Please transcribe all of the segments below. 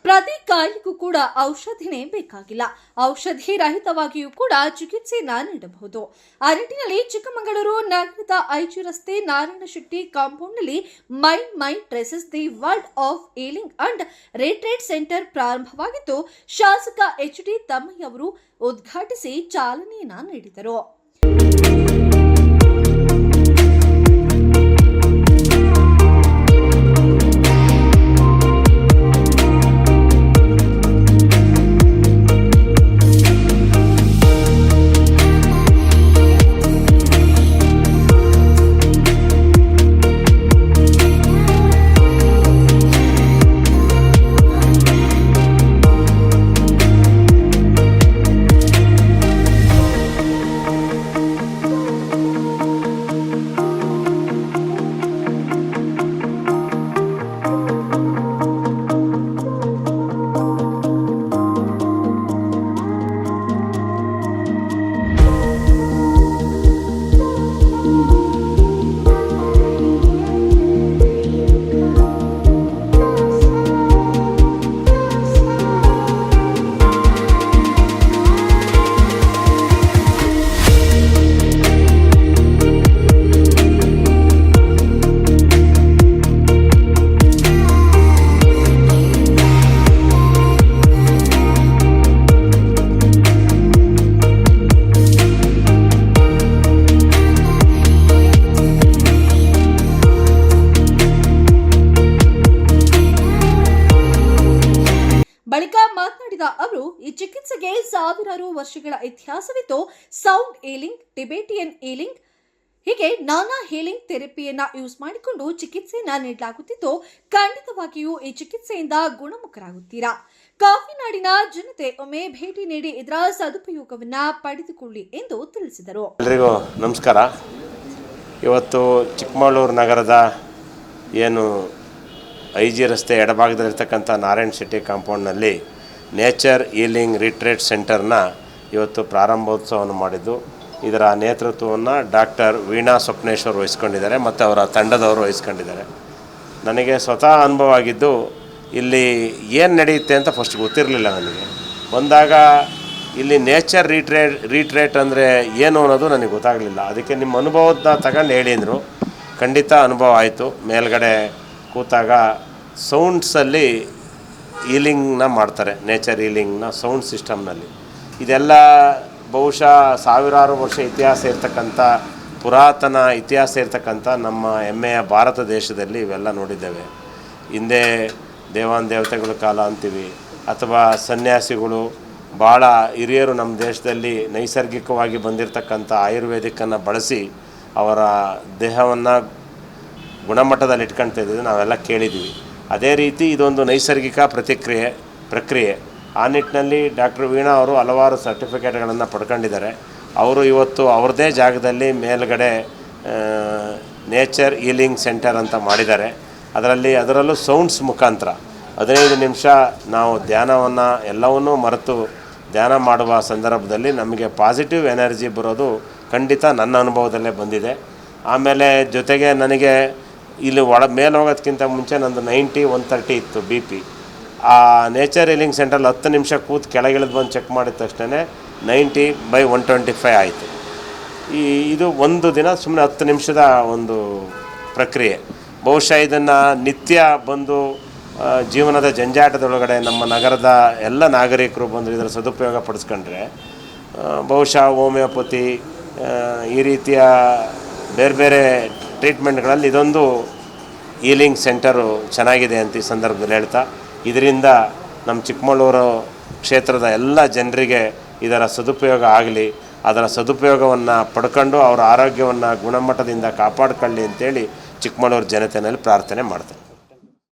ಪ್ರತಿ ಕಾಯಿಲೆಗೂ ಕೂಡ ಔಷಧಿನೇ ಬೇಕಾಗಿಲ್ಲ. ಔಷಧಿ ರಹಿತವಾಗಿಯೂ ಕೂಡ ಚಿಕಿತ್ಸೆಯನ್ನ ನೀಡಬಹುದು. ಆ ನಿಟ್ಟಿನಲ್ಲಿ ಚಿಕ್ಕಮಗಳೂರು ನಗರದ ಐಜಿ ರಸ್ತೆ ನಾರಾಯಣ ಶೆಟ್ಟಿ ಕಾಂಪೌಂಡ್ನಲ್ಲಿ my traces the world of healing and retreat centre ಪ್ರಾರಂಭವಾಗಿದ್ದು, ಶಾಸಕ ಎಚ್.ಡಿ. ತಮ್ಮಯ್ಯ ಅವರು ಉದ್ಘಾಟಿಸಿ ಚಾಲನೆಯನ್ನ ನೀಡಿದರು. ಬಳಿಕ ಮಾತನಾಡಿದ ಅವರು, ಈ ಚಿಕಿತ್ಸೆಗೆ ಸಾವಿರಾರು ವರ್ಷಗಳ ಇತಿಹಾಸವಿದ್ದು, ಸೌಂಡ್ ಹೀಲಿಂಗ್, ಟಿಬೆಟಿಯನ್ ಹೀಲಿಂಗ್ ಹೀಗೆ ನಾನಾ ಹೀಲಿಂಗ್ ಥೆರಪಿಯನ್ನ ಯೂಸ್ ಮಾಡಿಕೊಂಡು ಚಿಕಿತ್ಸೆಯನ್ನ ನೀಡಲಾಗುತ್ತಿದ್ದು, ಖಂಡಿತವಾಗಿಯೂ ಈ ಚಿಕಿತ್ಸೆಯಿಂದ ಗುಣಮುಖರಾಗುತ್ತೀರಾ. ಕಾಫಿನಾಡಿನ ಜನತೆ ಒಮ್ಮೆ ಭೇಟಿ ನೀಡಿ ಇದರ ಸದುಪಯೋಗವನ್ನ ಪಡೆದುಕೊಳ್ಳಿ ಎಂದು ತಿಳಿಸಿದರು. ಎಲ್ಲರಿಗೂ ನಮಸ್ಕಾರ. ಇವತ್ತು ಚಿಕ್ಕಮಗಳೂರು ನಗರದ ಏನು ಐಜಿ ರಸ್ತೆ ಎಡಭಾಗದಲ್ಲಿರ್ತಕ್ಕಂಥ ನಾರಾಯಣ ಶೆಟ್ಟಿ ಕಾಂಪೌಂಡ್ನಲ್ಲಿ ನೇಚರ್ ಹೀಲಿಂಗ್ ರಿಟ್ರೀಟ್ ಸೆಂಟರ್ನ ಇವತ್ತು ಪ್ರಾರಂಭೋತ್ಸವವನ್ನು ಮಾಡಿದ್ದು, ಇದರ ನೇತೃತ್ವವನ್ನು ಡಾಕ್ಟರ್ ವೀಣಾ ಸ್ವಪ್ನೇಶ್ವರ್ ವಹಿಸ್ಕೊಂಡಿದ್ದಾರೆ ಮತ್ತು ಅವರ ತಂಡದವರು ವಹಿಸ್ಕೊಂಡಿದ್ದಾರೆ. ನನಗೆ ಸ್ವತಃ ಅನುಭವ ಆಗಿದ್ದು, ಇಲ್ಲಿ ಏನು ನಡೆಯುತ್ತೆ ಅಂತ ಫಸ್ಟ್ ಗೊತ್ತಿರಲಿಲ್ಲ ನನಗೆ. ಬಂದಾಗ ಇಲ್ಲಿ ನೇಚರ್ ರಿಟ್ರೀಟ್ ಅಂದರೆ ಏನು ಅನ್ನೋದು ನನಗೆ ಗೊತ್ತಾಗಲಿಲ್ಲ. ಅದಕ್ಕೆ ನಿಮ್ಮ ಅನುಭವದ ತಗೊಂಡು ಹೇಳಿ ಅಂದರು. ಖಂಡಿತ ಅನುಭವ ಆಯಿತು. ಮೇಲ್ಗಡೆ ಕೂತಾಗ ಸೌಂಡ್ಸಲ್ಲಿ ಹೀಲಿಂಗ್ನ ಮಾಡ್ತಾರೆ, ನೇಚರ್ ಹೀಲಿಂಗ್ನ ಸೌಂಡ್ ಸಿಸ್ಟಮ್ನಲ್ಲಿ. ಇದೆಲ್ಲ ಬಹುಶಃ ಸಾವಿರಾರು ವರ್ಷ ಇತಿಹಾಸ ಇರ್ತಕ್ಕಂಥ, ಪುರಾತನ ಇತಿಹಾಸ ಇರ್ತಕ್ಕಂಥ ನಮ್ಮ ಹೆಮ್ಮೆಯ ಭಾರತ ದೇಶದಲ್ಲಿ ಇವೆಲ್ಲ ನೋಡಿದ್ದೇವೆ. ಹಿಂದೆ ದೇವಾನುದೇವತೆಗಳ ಕಾಲ ಅಂತೀವಿ, ಅಥವಾ ಸನ್ಯಾಸಿಗಳು ಭಾಳ ಹಿರಿಯರು ನಮ್ಮ ದೇಶದಲ್ಲಿ ನೈಸರ್ಗಿಕವಾಗಿ ಬಂದಿರತಕ್ಕಂಥ ಆಯುರ್ವೇದಿಕ್ಕನ್ನು ಬಳಸಿ ಅವರ ದೇಹವನ್ನು ಗುಣಮಟ್ಟದಲ್ಲಿ ಇಟ್ಕೊಳ್ತಾ ಇದ್ದಿದ್ದು ನಾವೆಲ್ಲ ಕೇಳಿದ್ದೀವಿ. ಅದೇ ರೀತಿ ಇದೊಂದು ನೈಸರ್ಗಿಕ ಪ್ರಕ್ರಿಯೆ. ಆ ನಿಟ್ಟಿನಲ್ಲಿ ಡಾಕ್ಟರ್ ವೀಣಾ ಅವರು ಹಲವಾರು ಸರ್ಟಿಫಿಕೇಟ್ಗಳನ್ನು ಪಡ್ಕೊಂಡಿದ್ದಾರೆ. ಅವರು ಇವತ್ತು ಅವ್ರದ್ದೇ ಜಾಗದಲ್ಲಿ ಮೇಲ್ಗಡೆ ನೇಚರ್ ಹೀಲಿಂಗ್ ಸೆಂಟರ್ ಅಂತ ಮಾಡಿದ್ದಾರೆ. ಅದರಲ್ಲೂ ಸೌಂಡ್ಸ್ ಮುಖಾಂತರ 15 ನಿಮಿಷ ನಾವು ಧ್ಯಾನವನ್ನು ಎಲ್ಲವನ್ನೂ ಮರೆತು ಧ್ಯಾನ ಮಾಡುವ ಸಂದರ್ಭದಲ್ಲಿ ನಮಗೆ ಪಾಸಿಟಿವ್ ಎನರ್ಜಿ ಬರೋದು ಖಂಡಿತ ನನ್ನ ಅನುಭವದಲ್ಲೇ ಬಂದಿದೆ. ಆಮೇಲೆ ಜೊತೆಗೆ ನನಗೆ ಇಲ್ಲಿ ಮೇಲೆ ಹೋಗೋದಕ್ಕಿಂತ ಮುಂಚೆ ನಂದು 90/130 ಇತ್ತು BP. ಆ ನೇಚರ್ ಹೀಲಿಂಗ್ ಸೆಂಟ್ರಲ್ಲಿ 10 ನಿಮಿಷ ಕೂತು ಕೆಳಗಿಳಿದು ಬಂದು ಚೆಕ್ ಮಾಡಿದ ತಕ್ಷಣ 90/125 ಆಯಿತು. ಇದು ಒಂದು ದಿನ ಸುಮ್ಮನೆ 10 ನಿಮಿಷದ ಒಂದು ಪ್ರಕ್ರಿಯೆ. ಬಹುಶಃ ಇದನ್ನು ನಿತ್ಯ ಬಂದು ಜೀವನದ ಜಂಜಾಟದೊಳಗಡೆ ನಮ್ಮ ನಗರದ ಎಲ್ಲ ನಾಗರಿಕರು ಬಂದು ಇದರ ಸದುಪಯೋಗ ಪಡಿಸ್ಕೊಂಡ್ರೆ ಬಹುಶಃ ಹೋಮಿಯೋಪತಿ ಈ ರೀತಿಯ ಬೇರೆ ಬೇರೆ ಟ್ರೀಟ್ಮೆಂಟ್ಗಳಲ್ಲಿ ಇದೊಂದು ಹೀಲಿಂಗ್ ಸೆಂಟರು ಚೆನ್ನಾಗಿದೆ ಅಂತ ಈ ಸಂದರ್ಭದಲ್ಲಿ ಹೇಳ್ತಾ, ಇದರಿಂದ ನಮ್ಮ ಚಿಕ್ಕಮಗಳೂರು ಕ್ಷೇತ್ರದ ಎಲ್ಲ ಜನರಿಗೆ ಇದರ ಸದುಪಯೋಗ ಆಗಲಿ, ಅದರ ಸದುಪಯೋಗವನ್ನು ಪಡ್ಕೊಂಡು ಅವರ ಆರೋಗ್ಯವನ್ನು ಗುಣಮಟ್ಟದಿಂದ ಕಾಪಾಡಿಕೊಳ್ಳಿ ಅಂತೇಳಿ ಚಿಕ್ಕಮಗಳೂರು ಜನತೆಯಲ್ಲಿ ಪ್ರಾರ್ಥನೆ ಮಾಡ್ತಾರೆ.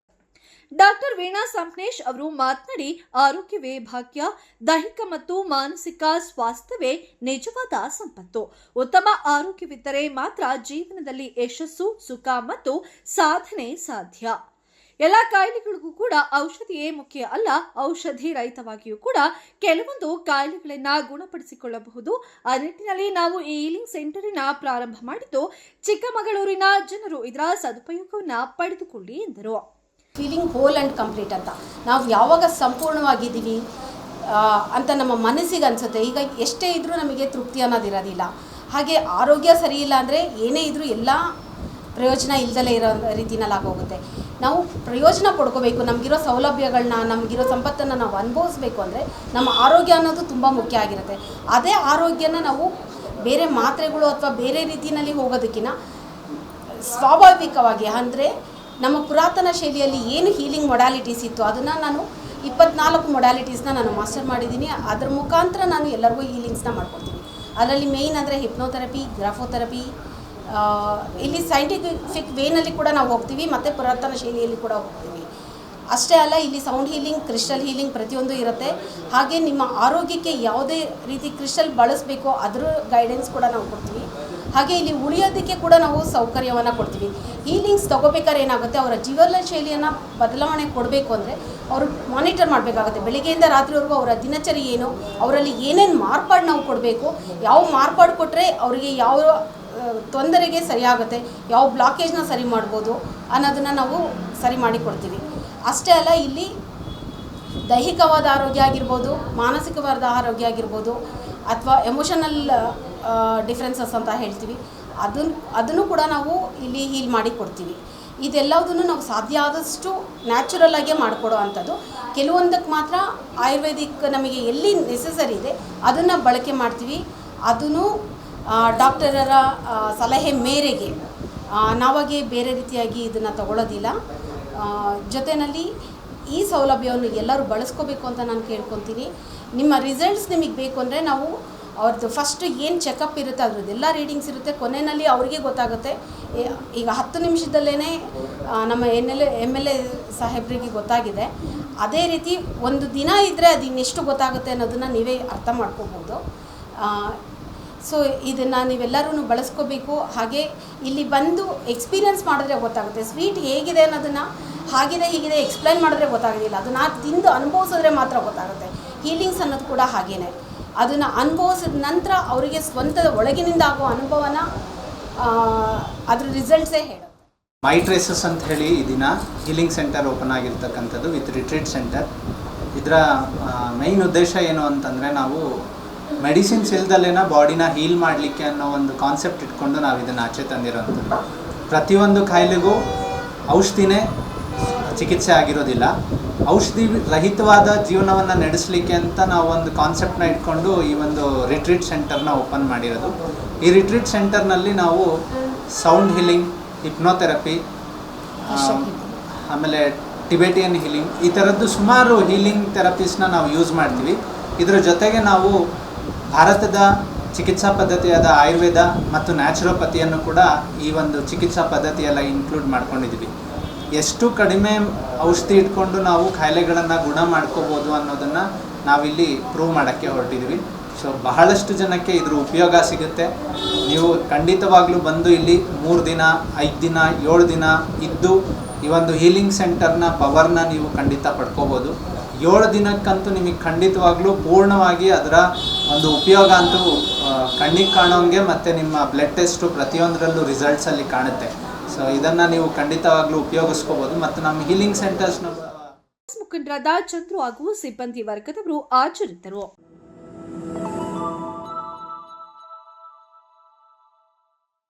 ಡಾಕ್ಟರ್ ವೀಣಾ ಸಂಪ್ನೇಶ್ ಅವರು ಮಾತನಾಡಿ, ಆರೋಗ್ಯವೇ ಭಾಗ್ಯ, ದೈಹಿಕ ಮತ್ತು ಮಾನಸಿಕ ಸ್ವಾಸ್ಥ್ಯವೇ ನಿಜವಾದ ಸಂಪತ್ತು. ಉತ್ತಮ ಆರೋಗ್ಯವಿದ್ದರೆ ಮಾತ್ರ ಜೀವನದಲ್ಲಿ ಯಶಸ್ಸು, ಸುಖ ಮತ್ತು ಸಾಧನೆ ಸಾಧ್ಯ. ಎಲ್ಲ ಕಾಯಿಲೆಗಳಿಗೂ ಕೂಡ ಔಷಧಿಯೇ ಮುಖ್ಯ ಅಲ್ಲ, ಔಷಧಿ ರಹಿತವಾಗಿಯೂ ಕೂಡ ಕೆಲವೊಂದು ಕಾಯಿಲೆಗಳನ್ನ ಗುಣಪಡಿಸಿಕೊಳ್ಳಬಹುದು. ಆ ನಿಟ್ಟಿನಲ್ಲಿ ನಾವು ಈ ಹೀಲಿಂಗ್ ಸೆಂಟರಿನ ಪ್ರಾರಂಭ ಮಾಡಿದ್ದು ಚಿಕ್ಕಮಗಳೂರಿನ ಜನರು ಇದರ ಸದುಪಯೋಗವನ್ನ ಪಡೆದುಕೊಳ್ಳಿ ಎಂದರು. ಫೀಲಿಂಗ್ ಹೋಲ್ ಆ್ಯಂಡ್ ಕಂಪ್ಲೀಟ್ ಅಂತ ನಾವು ಯಾವಾಗ ಸಂಪೂರ್ಣವಾಗಿದ್ದೀವಿ ಅಂತ ನಮ್ಮ ಮನಸ್ಸಿಗೆ ಅನಿಸುತ್ತೆ. ಈಗ ಎಷ್ಟೇ ಇದ್ದರೂ ನಮಗೆ ತೃಪ್ತಿ ಅನ್ನೋದಿರೋದಿಲ್ಲ. ಹಾಗೆ ಆರೋಗ್ಯ ಸರಿ ಇಲ್ಲ ಅಂದರೆ ಏನೇ ಇದ್ದರೂ ಎಲ್ಲ ಪ್ರಯೋಜನ ಇಲ್ದಲೇ ಇರೋ ರೀತಿನಲ್ಲಿ ಆಗೋಗುತ್ತೆ. ನಾವು ಪ್ರಯೋಜನ ಪಡ್ಕೋಬೇಕು, ನಮಗಿರೋ ಸೌಲಭ್ಯಗಳನ್ನ, ನಮಗಿರೋ ಸಂಪತ್ತನ್ನು ನಾವು ಅನುಭವಿಸ್ಬೇಕು ಅಂದರೆ ನಮ್ಮ ಆರೋಗ್ಯ ಅನ್ನೋದು ತುಂಬ ಮುಖ್ಯ ಆಗಿರುತ್ತೆ. ಅದೇ ಆರೋಗ್ಯನ ನಾವು ಬೇರೆ ಮಾತ್ರೆಗಳು ಅಥವಾ ಬೇರೆ ರೀತಿಯಲ್ಲಿ ಹೋಗೋದಕ್ಕಿಂತ ಸ್ವಾಭಾವಿಕವಾಗಿ ಅಂದರೆ ನಮ್ಮ ಪುರಾತನ ಶೈಲಿಯಲ್ಲಿ ಏನು ಹೀಲಿಂಗ್ ಮೊಡಾಲಿಟೀಸ್ ಇತ್ತು ಅದನ್ನು ನಾನು 24 ಮೊಡಾಲಿಟೀಸ್ನ ನಾನು ಮಾಸ್ಟರ್ ಮಾಡಿದ್ದೀನಿ. ಅದರ ಮುಖಾಂತರ ನಾನು ಎಲ್ಲರಿಗೂ ಹೀಲಿಂಗ್ಸ್ನ ಮಾಡ್ಕೊಡ್ತೀನಿ. ಅದರಲ್ಲಿ ಮೇಯ್ನ್ ಅಂದರೆ ಹಿಪ್ನೋಥೆರಪಿ, ಗ್ರಾಫೋಥೆರಪಿ, ಇಲ್ಲಿ ಸೈಂಟಿಫಿಕ್ ವೇನಲ್ಲಿ ಕೂಡ ನಾವು ಹೋಗ್ತೀವಿ ಮತ್ತು ಪುರಾತನ ಶೈಲಿಯಲ್ಲಿ ಕೂಡ ಹೋಗ್ತೀವಿ. ಅಷ್ಟೇ ಅಲ್ಲ, ಇಲ್ಲಿ ಸೌಂಡ್ ಹೀಲಿಂಗ್, ಕ್ರಿಸ್ಟಲ್ ಹೀಲಿಂಗ್ ಪ್ರತಿಯೊಂದು ಇರುತ್ತೆ. ಹಾಗೆ ನಿಮ್ಮ ಆರೋಗ್ಯಕ್ಕೆ ಯಾವುದೇ ರೀತಿ ಕ್ರಿಸ್ಟಲ್ ಬಳಸಬೇಕೋ ಅದರ ಗೈಡೆನ್ಸ್ ಕೂಡ ನಾವು ಕೊಡ್ತೀವಿ. ಹಾಗೆ ಇಲ್ಲಿ ಉಳಿಯೋದಕ್ಕೆ ಕೂಡ ನಾವು ಸೌಕರ್ಯವನ್ನು ಕೊಡ್ತೀವಿ. ಹೀಲಿಂಗ್ಸ್ ತೊಗೋಬೇಕಾದ್ರೆ ಏನಾಗುತ್ತೆ, ಅವರ ಜೀವನ ಶೈಲಿಯನ್ನು ಬದಲಾವಣೆ ಕೊಡಬೇಕು ಅಂದರೆ ಅವರು ಮಾನಿಟರ್ ಮಾಡಬೇಕಾಗುತ್ತೆ. ಬೆಳಿಗ್ಗೆಯಿಂದ ರಾತ್ರಿವರೆಗೂ ಅವರ ದಿನಚರಿ ಏನು, ಅವರಲ್ಲಿ ಏನೇನು ಮಾರ್ಪಾಡು ನಾವು ಕೊಡಬೇಕು, ಯಾವ ಮಾರ್ಪಾಡು ಕೊಟ್ಟರೆ ಅವರಿಗೆ ಯಾವ ತೊಂದರೆಗೆ ಸರಿಯಾಗುತ್ತೆ, ಯಾವ ಬ್ಲಾಕೇಜ್ನ ಸರಿ ಮಾಡ್ಬೋದು ಅನ್ನೋದನ್ನು ನಾವು ಸರಿ ಮಾಡಿ ಕೊಡ್ತೀವಿ. ಅಷ್ಟೇ ಅಲ್ಲ, ಇಲ್ಲಿ ದೈಹಿಕವಾದ ಆರೋಗ್ಯ ಆಗಿರ್ಬೋದು, ಮಾನಸಿಕವಾದ ಆರೋಗ್ಯ ಆಗಿರ್ಬೋದು, ಅಥವಾ ಎಮೋಷನಲ್ ಡಿಫ್ರೆನ್ಸಸ್ ಅಂತ ಹೇಳ್ತೀವಿ, ಅದನ್ನು ಕೂಡ ನಾವು ಇಲ್ಲಿ ಹೀಲ್ ಮಾಡಿ ಕೊಡ್ತೀವಿ. ಇದೆಲ್ಲದನ್ನು ನಾವು ಸಾಧ್ಯ ಆದಷ್ಟು ನ್ಯಾಚುರಲ್ ಆಗೇ ಮಾಡಿಕೊಡೋ ಅಂಥದ್ದು. ಕೆಲವೊಂದಕ್ಕೆ ಮಾತ್ರ ಆಯುರ್ವೇದಿಕ್ ನಮಗೆ ಎಲ್ಲಿ ನೆಸಸರಿ ಇದೆ ಅದನ್ನು ಬಳಕೆ ಮಾಡ್ತೀವಿ. ಅದನ್ನು ಡಾಕ್ಟರರ ಸಲಹೆ ಮೇರೆಗೆ ನಾವಾಗೆ ಬೇರೆ ರೀತಿಯಾಗಿ ಇದನ್ನು ತಗೊಳ್ಳೋದಿಲ್ಲ. ಜೊತೆಯಲ್ಲಿ ಈ ಸೌಲಭ್ಯವನ್ನು ಎಲ್ಲರೂ ಬಳಸ್ಕೋಬೇಕು ಅಂತ ನಾನು ಕೇಳ್ಕೊತೀನಿ. ನಿಮ್ಮ ರಿಸಲ್ಟ್ಸ್ ನಿಮಗೆ ಬೇಕು ಅಂದರೆ ನಾವು ಅವ್ರದ್ದು ಫಸ್ಟ್ ಏನು ಚೆಕಪ್ ಇರುತ್ತೆ ಅದರದ್ದೆಲ್ಲ ರೀಡಿಂಗ್ಸ್ ಇರುತ್ತೆ. ಕೊನೆಯಲ್ಲಿ ಅವರಿಗೆ ಗೊತ್ತಾಗುತ್ತೆ. ಈಗ 10 ನಿಮಿಷದಲ್ಲೇ ನಮ್ಮ MLA ಸಾಹೇಬ್ರಿಗೆ ಗೊತ್ತಾಗಿದೆ. ಅದೇ ರೀತಿ ಒಂದು ದಿನ ಇದ್ದರೆ ಅದು ಇನ್ನೆಷ್ಟು ಗೊತ್ತಾಗುತ್ತೆ ಅನ್ನೋದನ್ನು ನೀವೇ ಅರ್ಥ ಮಾಡ್ಕೋಬೋದು. ಸೊ ಇದನ್ನು ನೀವೆಲ್ಲರೂ ಬಳಸ್ಕೋಬೇಕು. ಹಾಗೆ ಇಲ್ಲಿ ಬಂದು ಎಕ್ಸ್ಪೀರಿಯನ್ಸ್ ಮಾಡಿದ್ರೆ ಗೊತ್ತಾಗುತ್ತೆ. ಸ್ವೀಟ್ ಹೇಗಿದೆ ಅನ್ನೋದನ್ನು ಹಾಗಿದೆ ಹೀಗಿದೆ ಎಕ್ಸ್ಪ್ಲೈನ್ ಮಾಡಿದ್ರೆ ಗೊತ್ತಾಗೋದಿಲ್ಲ. ಅದನ್ನು ತಿಂದು ಅನುಭವಿಸಿದ್ರೆ ಮಾತ್ರ ಗೊತ್ತಾಗುತ್ತೆ. ಹೀಲಿಂಗ್ಸ್ ಅನ್ನೋದು ಕೂಡ ಹಾಗೇ. ಅದನ್ನು ಅನುಭವಿಸಿದ ನಂತರ ಅವರಿಗೆ ಸ್ವಂತದ ಒಳಗಿನಿಂದ ಆಗೋ ಅನುಭವನ ಅದ್ರ ರಿಸಲ್ಟ್ಸೇ ಹೇಳುತ್ತೆ. ಮೈ ಟ್ರೇಸಸ್ ಅಂತ ಹೇಳಿ ಈ ದಿನ ಹೀಲಿಂಗ್ ಸೆಂಟರ್ ಓಪನ್ ಆಗಿರ್ತಕ್ಕಂಥದ್ದು ವಿತ್ ರಿಟ್ರೀಟ್ ಸೆಂಟರ್. ಇದರ ಮೈನ್ ಉದ್ದೇಶ ಏನು ಅಂತಂದರೆ, ನಾವು ಮೆಡಿಸಿನ್ಸ್ ಇಲ್ದಲ್ಲೇನ ಬಾಡಿನ ಹೀಲ್ ಮಾಡಲಿಕ್ಕೆ ಅನ್ನೋ ಒಂದು ಕಾನ್ಸೆಪ್ಟ್ ಇಟ್ಕೊಂಡು ನಾವು ಇದನ್ನು ಆಚೆ ತಂದಿರೋಂಥದ್ದು. ಪ್ರತಿಯೊಂದು ಕಾಯಿಲೆಗೂ ಔಷಧಿನೇ ಚಿಕಿತ್ಸೆ ಆಗಿರೋದಿಲ್ಲ. ಔಷಧಿ ರಹಿತವಾದ ಜೀವನವನ್ನು ನಡೆಸಲಿಕ್ಕೆ ಅಂತ ನಾವು ಒಂದು ಕಾನ್ಸೆಪ್ಟನ್ನ ಇಟ್ಕೊಂಡು ಈ ಒಂದು ರಿಟ್ರೀಟ್ ಸೆಂಟರ್ನ ಓಪನ್ ಮಾಡಿರೋದು. ಈ ರಿಟ್ರೀಟ್ ಸೆಂಟರ್ನಲ್ಲಿ ನಾವು ಸೌಂಡ್ ಹೀಲಿಂಗ್, ಹಿಪ್ನೋಥೆರಪಿ, ಆಮೇಲೆ ಟಿಬೆಟಿಯನ್ ಹೀಲಿಂಗ್, ಈ ಥರದ್ದು ಸುಮಾರು ಹೀಲಿಂಗ್ ಥೆರಪೀಸ್ನ ನಾವು ಯೂಸ್ ಮಾಡ್ತೀವಿ. ಇದರ ಜೊತೆಗೆ ನಾವು ಭಾರತದ ಚಿಕಿತ್ಸಾ ಪದ್ಧತಿಯಾದ ಆಯುರ್ವೇದ ಮತ್ತು ನ್ಯಾಚುರೋಪತಿಯನ್ನು ಕೂಡ ಈ ಒಂದು ಚಿಕಿತ್ಸಾ ಪದ್ಧತಿಯೆಲ್ಲ ಇನ್ಕ್ಲೂಡ್ ಮಾಡ್ಕೊಂಡಿದ್ದೀವಿ. ಎಷ್ಟು ಕಡಿಮೆ ಔಷಧಿ ಇಟ್ಕೊಂಡು ನಾವು ಕಾಯಿಲೆಗಳನ್ನು ಗುಣ ಮಾಡ್ಕೋಬೋದು ಅನ್ನೋದನ್ನು ನಾವಿಲ್ಲಿ ಪ್ರೂವ್ ಮಾಡೋಕ್ಕೆ ಹೊರಟಿದ್ದೀವಿ. ಸೊ ಬಹಳಷ್ಟು ಜನಕ್ಕೆ ಇದ್ರ ಉಪಯೋಗ ಸಿಗುತ್ತೆ. ನೀವು ಖಂಡಿತವಾಗ್ಲೂ ಬಂದು ಇಲ್ಲಿ 3 ದಿನ, 5 ದಿನ, 7 ದಿನ ಇದ್ದು ಈ ಒಂದು ಹೀಲಿಂಗ್ ಸೆಂಟರ್ನ ಪವರ್ನ ನೀವು ಖಂಡಿತ ಪಡ್ಕೋಬೋದು. 7 ದಿನಕ್ಕಂತೂ ನಿಮಗೆ ಖಂಡಿತವಾಗ್ಲೂ ಪೂರ್ಣವಾಗಿ ಅದರ ಒಂದು ಉಪಯೋಗ ಅಂತೂ ಕಣ್ಣಿಗೆ ಕಾಣೋಂಗೆ, ಮತ್ತು ನಿಮ್ಮ ಬ್ಲಡ್ ಟೆಸ್ಟು ಪ್ರತಿಯೊಂದರಲ್ಲೂ ರಿಸಲ್ಟ್ಸಲ್ಲಿ ಕಾಣುತ್ತೆ. ಸೊ ಇದನ್ನು ನೀವು ಖಂಡಿತವಾಗ್ಲೂ ಉಪಯೋಗಿಸ್ಕೋಬೋದು. ಮತ್ತು ನಮ್ಮ ಹೀಲಿಂಗ್ ಸೆಂಟರ್ಸ್ನ ಮುಖಂಡರಾದ ಚಂದ್ರು ಹಾಗೂ ಸಿಬ್ಬಂದಿ ವರ್ಗದವರು ಹಾಜರಿದ್ದರು.